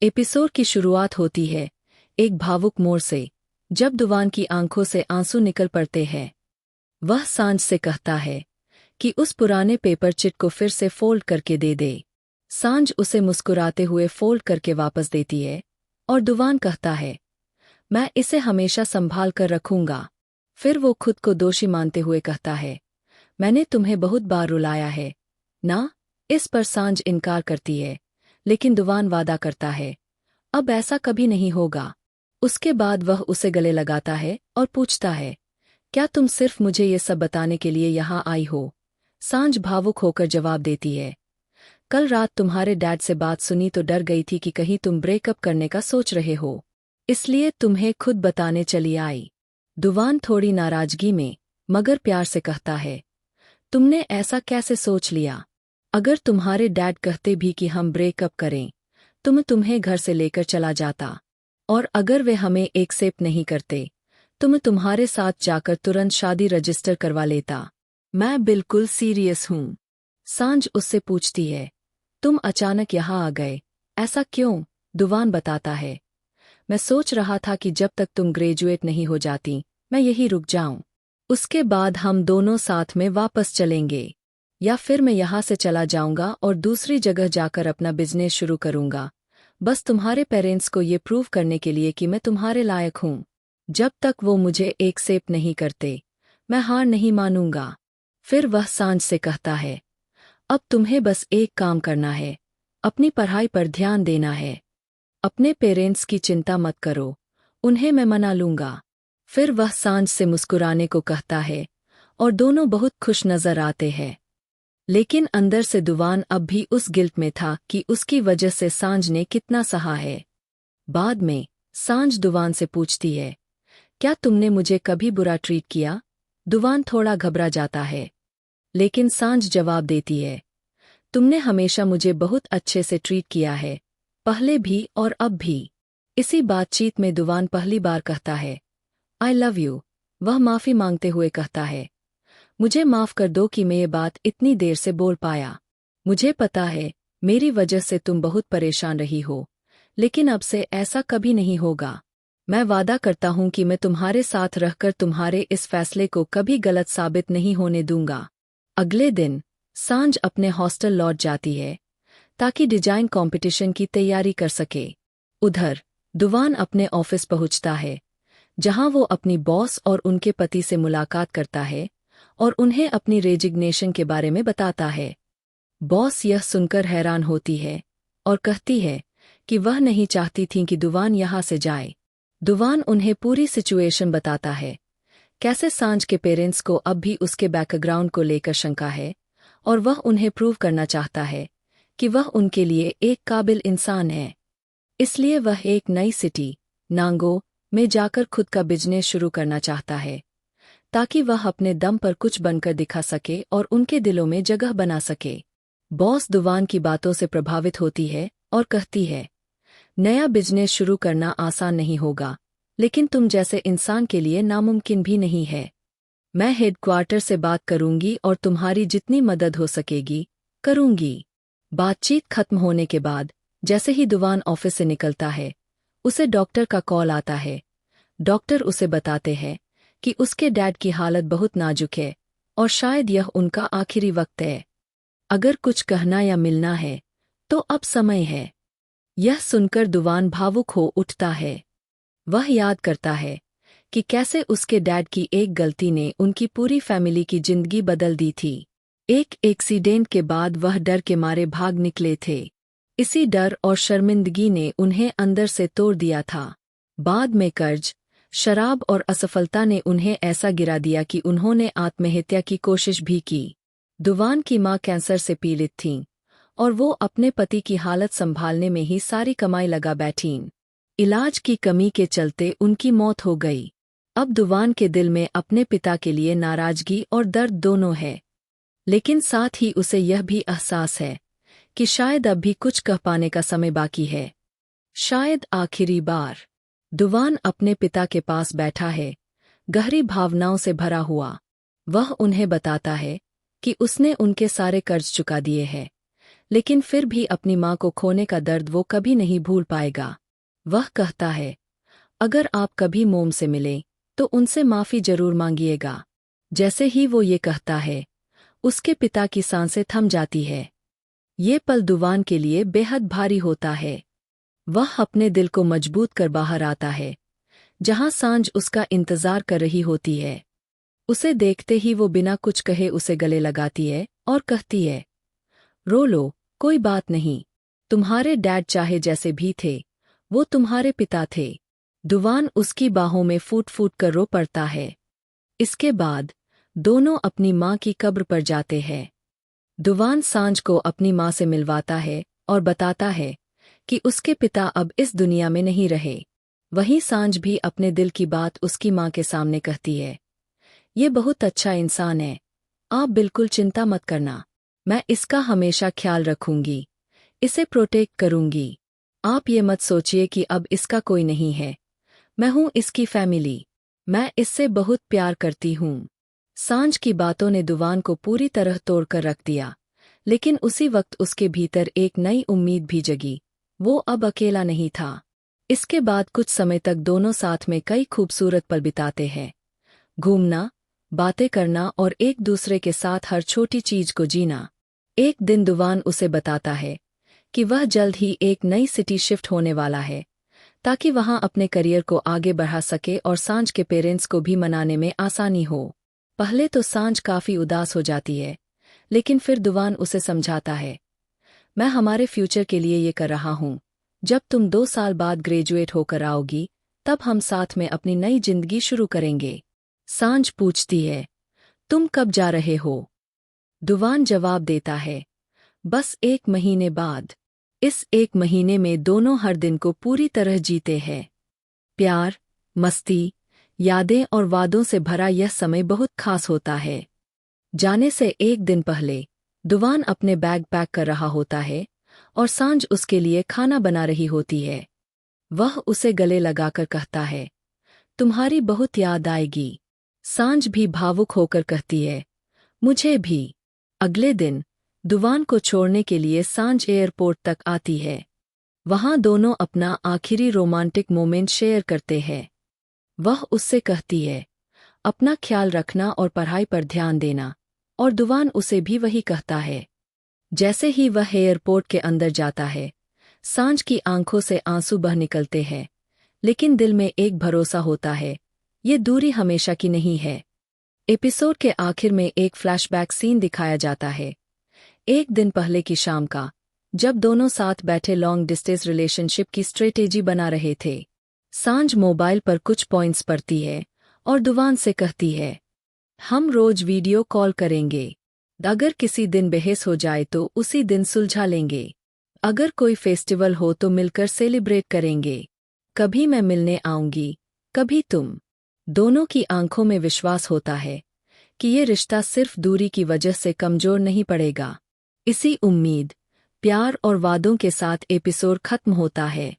Episode की शुरुआत होती है एक भावुक मोड़ से, जब दुवान की आंखों से आंसू निकल पड़ते हैं। वह सांझ से कहता है कि उस पुराने पेपर चिट को फिर से फोल्ड करके दे दे। सांझ उसे मुस्कुराते हुए फोल्ड करके वापस देती है और दुवान कहता है, मैं इसे हमेशा संभाल कर रखूंगा। फिर वो खुद को दोषी मानते हुए कहता है, मैंने तुम्हें बहुत बार रुलाया है ना। इस पर सांझ इनकार करती है, लेकिन दुवान वादा करता है, अब ऐसा कभी नहीं होगा। उसके बाद वह उसे गले लगाता है और पूछता है, क्या तुम सिर्फ मुझे ये सब बताने के लिए यहाँ आई हो? सांझ भावुक होकर जवाब देती है, कल रात तुम्हारे डैड से बात सुनी तो डर गई थी कि कहीं तुम ब्रेकअप करने का सोच रहे हो, इसलिए तुम्हें खुद बताने चली आई। दुवान थोड़ी नाराजगी में मगर प्यार से कहता है, तुमने ऐसा कैसे सोच लिया? अगर तुम्हारे डैड कहते भी कि हम ब्रेकअप करें, तो मैं तुम्हें घर से लेकर चला जाता, और अगर वे हमें एक्सेप्ट नहीं करते तो मैं तुम्हारे साथ जाकर तुरंत शादी रजिस्टर करवा लेता। मैं बिल्कुल सीरियस हूँ। सांझ उससे पूछती है, तुम अचानक यहाँ आ गए, ऐसा क्यों? दुवान बताता है, मैं सोच रहा था कि जब तक तुम ग्रेजुएट नहीं हो जाती मैं यही रुक जाऊं। उसके बाद हम दोनों साथ में वापस चलेंगे, या फिर मैं यहाँ से चला जाऊंगा और दूसरी जगह जाकर अपना बिजनेस शुरू करूंगा, बस तुम्हारे पेरेंट्स को ये प्रूव करने के लिए कि मैं तुम्हारे लायक हूँ। जब तक वो मुझे एक्सेप्ट नहीं करते मैं हार नहीं मानूंगा। फिर वह सांझ से कहता है, अब तुम्हें बस एक काम करना है, अपनी पढ़ाई पर ध्यान देना है। अपने पेरेंट्स की चिंता मत करो, उन्हें मैं मना लूंगा। फिर वह सांझ से मुस्कुराने को कहता है और दोनों बहुत खुश नजर आते हैं। लेकिन अंदर से दुवान अब भी उस गिल्ट में था कि उसकी वजह से सांझ ने कितना सहा है। बाद में सांझ दुवान से पूछती है, क्या तुमने मुझे कभी बुरा ट्रीट किया? दुवान थोड़ा घबरा जाता है, लेकिन सांझ जवाब देती है, तुमने हमेशा मुझे बहुत अच्छे से ट्रीट किया है, पहले भी और अब भी। इसी बातचीत में दुवान पहली बार कहता है, आई लव यू। वह माफी मांगते हुए कहता है, मुझे माफ कर दो कि मैं ये बात इतनी देर से बोल पाया। मुझे पता है मेरी वजह से तुम बहुत परेशान रही हो, लेकिन अब से ऐसा कभी नहीं होगा। मैं वादा करता हूं कि मैं तुम्हारे साथ रहकर तुम्हारे इस फैसले को कभी गलत साबित नहीं होने दूंगा। अगले दिन सांझ अपने हॉस्टल लौट जाती है ताकि डिजाइन कंपटीशन की तैयारी कर सके। उधर दुवान अपने ऑफिस पहुंचता है, जहां वो अपनी बॉस और उनके पति से मुलाकात करता है और उन्हें अपनी रेजिग्नेशन के बारे में बताता है। बॉस यह सुनकर हैरान होती है और कहती है कि वह नहीं चाहती थी कि दुवान यहाँ से जाए। दुवान उन्हें पूरी सिचुएशन बताता है, कैसे सांझ के पेरेंट्स को अब भी उसके बैकग्राउंड को लेकर शंका है और वह उन्हें प्रूव करना चाहता है कि वह उनके लिए एक काबिल इंसान है। इसलिए वह एक नई सिटी, नांगो, में जाकर खुद का बिजनेस शुरू करना चाहता है, ताकि वह अपने दम पर कुछ बनकर दिखा सके और उनके दिलों में जगह बना सके। बॉस दुवान की बातों से प्रभावित होती है और कहती है, नया बिजनेस शुरू करना आसान नहीं होगा, लेकिन तुम जैसे इंसान के लिए नामुमकिन भी नहीं है। मैं हेडक्वार्टर से बात करूंगी और तुम्हारी जितनी मदद हो सकेगी करूंगी। बातचीत खत्म होने के बाद जैसे ही दुवान ऑफिस से निकलता है, उसे डॉक्टर का कॉल आता है। डॉक्टर उसे बताते हैं कि उसके डैड की हालत बहुत नाजुक है और शायद यह उनका आखिरी वक्त है। अगर कुछ कहना या मिलना है तो अब समय है। यह सुनकर दुवान भावुक हो उठता है। वह याद करता है कि कैसे उसके डैड की एक गलती ने उनकी पूरी फैमिली की जिंदगी बदल दी थी। एक एक्सीडेंट के बाद वह डर के मारे भाग निकले थे। इसी डर और शर्मिंदगी ने उन्हें अंदर से तोड़ दिया था। बाद में कर्ज, शराब और असफलता ने उन्हें ऐसा गिरा दिया कि उन्होंने आत्महत्या की कोशिश भी की। दुवान की मां कैंसर से पीड़ित थीं और वो अपने पति की हालत संभालने में ही सारी कमाई लगा बैठीं। इलाज की कमी के चलते उनकी मौत हो गई। अब दुवान के दिल में अपने पिता के लिए नाराजगी और दर्द दोनों है, लेकिन साथ ही उसे यह भी एहसास है कि शायद अब भी कुछ कह पाने का समय बाकी है। शायद आखिरी बार। दुवान अपने पिता के पास बैठा है, गहरी भावनाओं से भरा हुआ। वह उन्हें बताता है कि उसने उनके सारे कर्ज चुका दिए हैं, लेकिन फिर भी अपनी माँ को खोने का दर्द वो कभी नहीं भूल पाएगा। वह कहता है, अगर आप कभी मोम से मिले तो उनसे माफ़ी जरूर मांगिएगा। जैसे ही वो ये कहता है, उसके पिता की सांसें थम जाती है। ये पल दुवान के लिए बेहद भारी होता है। वह अपने दिल को मजबूत कर बाहर आता है, जहां सांझ उसका इंतजार कर रही होती है। उसे देखते ही वो बिना कुछ कहे उसे गले लगाती है और कहती है, रो लो, कोई बात नहीं। तुम्हारे डैड चाहे जैसे भी थे, वो तुम्हारे पिता थे। दुवान उसकी बाहों में फूट फूट कर रो पड़ता है। इसके बाद दोनों अपनी माँ की कब्र पर जाते हैं। दुवान सांझ को अपनी माँ से मिलवाता है और बताता है कि उसके पिता अब इस दुनिया में नहीं रहे। वहीं सांझ भी अपने दिल की बात उसकी माँ के सामने कहती है, ये बहुत अच्छा इंसान है, आप बिल्कुल चिंता मत करना। मैं इसका हमेशा ख्याल रखूंगी, इसे प्रोटेक्ट करूंगी। आप ये मत सोचिए कि अब इसका कोई नहीं है, मैं हूं इसकी फैमिली, मैं इससे बहुत प्यार करती हूं। सांझ की बातों ने दुवान को पूरी तरह तोड़कर रख दिया, लेकिन उसी वक्त उसके भीतर एक नई उम्मीद भी जगी। वो अब अकेला नहीं था। इसके बाद कुछ समय तक दोनों साथ में कई खूबसूरत पल बिताते हैं। घूमना, बातें करना और एक दूसरे के साथ हर छोटी चीज को जीना। एक दिन दुवान उसे बताता है कि वह जल्द ही एक नई सिटी शिफ्ट होने वाला है, ताकि वहां अपने करियर को आगे बढ़ा सके और सांझ के पेरेंट्स को भी मनाने में आसानी हो। पहले तो सांझ काफी उदास हो जाती है, लेकिन फिर दुवान उसे समझाता है, मैं हमारे फ्यूचर के लिए ये कर रहा हूँ। जब तुम 2 साल बाद ग्रेजुएट होकर आओगी, तब हम साथ में अपनी नई जिंदगी शुरू करेंगे। सांझ पूछती है, तुम कब जा रहे हो? दुवान जवाब देता है, बस 1 महीने बाद। इस 1 महीने में दोनों हर दिन को पूरी तरह जीते हैं। प्यार, मस्ती, यादें और वादों से भरा यह समय बहुत खास होता है। जाने से एक दिन पहले दुवान अपने बैग पैक कर रहा होता है और सांझ उसके लिए खाना बना रही होती है। वह उसे गले लगाकर कहता है, तुम्हारी बहुत याद आएगी। सांझ भी भावुक होकर कहती है, मुझे भी। अगले दिन दुवान को छोड़ने के लिए सांझ एयरपोर्ट तक आती है। वहां दोनों अपना आखिरी रोमांटिक मोमेंट शेयर करते हैं। वह उससे कहती है, अपना ख्याल रखना और पढ़ाई पर ध्यान देना, और दुवान उसे भी वही कहता है। जैसे ही वह एयरपोर्ट के अंदर जाता है, सांझ की आंखों से आंसू बह निकलते हैं, लेकिन दिल में एक भरोसा होता है, ये दूरी हमेशा की नहीं है। एपिसोड के आखिर में एक फ्लैशबैक सीन दिखाया जाता है। एक दिन पहले की शाम का, जब दोनों साथ बैठे लॉन्ग डिस्टेंस रिलेशनशिप की स्ट्रेटेजी बना रहे थे। सांझ मोबाइल पर कुछ पॉइंट्स पढ़ती है और दुवान से कहती है, हम रोज वीडियो कॉल करेंगे। अगर किसी दिन बहस हो जाए तो उसी दिन सुलझा लेंगे। अगर कोई फेस्टिवल हो तो मिलकर सेलिब्रेट करेंगे। कभी मैं मिलने आऊंगी, कभी तुम। दोनों की आंखों में विश्वास होता है कि ये रिश्ता सिर्फ दूरी की वजह से कमजोर नहीं पड़ेगा। इसी उम्मीद, प्यार और वादों के साथ एपिसोड खत्म होता है।